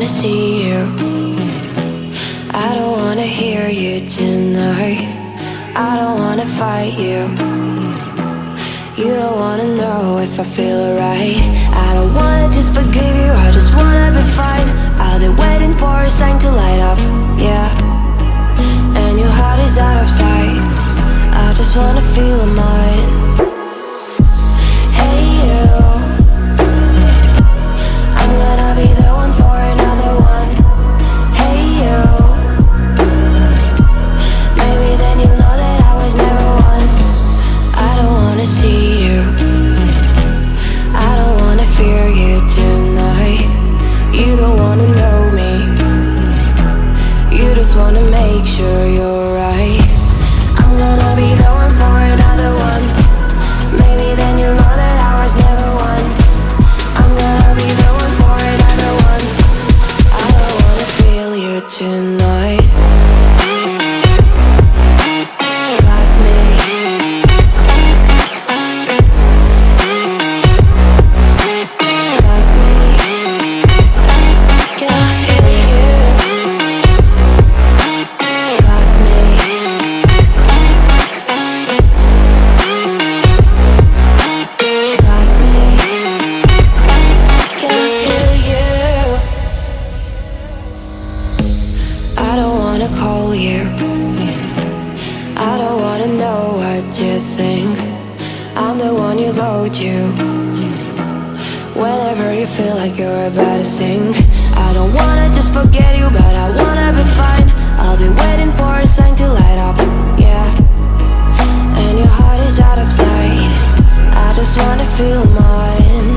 wanna see you. I don't wanna hear you tonight. I don't wanna fight you. You don't wanna know if I feel alright. I don't wanna just forgive you, I just wanna be fine. I'll be waiting for a sign to light up, yeah. And your heart is out of sight. I just wanna feel mine. Hey you, I'm gonna be the one for another one. Hey you, maybe then you'll know that I was never one. I don't wanna see you, I don't wanna fear you tonight. You don't wanna know me, you just wanna make sure you're right. I'm gonna be the one for another one. Maybe then you'll know that I was never one. I'm gonna be the one for another one. I don't wanna feel you tonight. Got me. Got me. Can I feel you? Got me. Got me. Can I feel you? I don't wanna call you. I don't wanna know what you think. I'm the one you go to whenever you feel like you're about to sink. I don't wanna just forget you, but I wanna be fine. I'll be waiting for a sign to light up, yeah. And your heart is out of sight. I just wanna feel mine.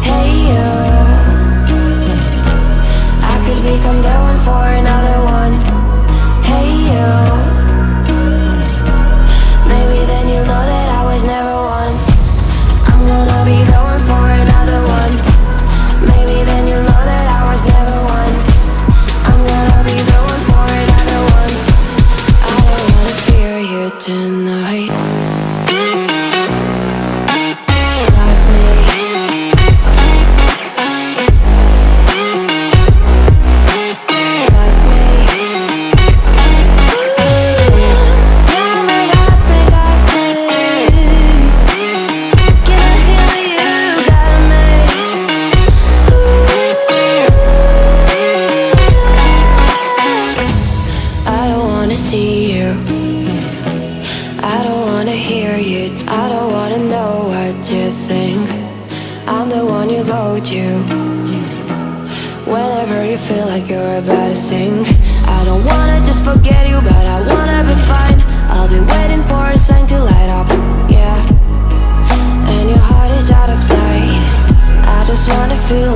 Hey you, I could become the one for another one. Hey you, maybe then you'll know that I was never one. I'm gonna be the one for another one. Maybe then you'll know that I was never one. I'm gonna be the one for another one. I don't wanna fear you tonight. Got me. Got me. Got me, got me, got me. Can I hear you? Got me. I don't wanna see you. I don't wanna hear you. I don't wanna know what you think. I'm the one you go to whenever you feel like you're about to sink. I don't wanna just forget you, but I wanna be fine. I'll be waiting for a sign to light up, yeah. And your heart is out of sight. I just wanna feel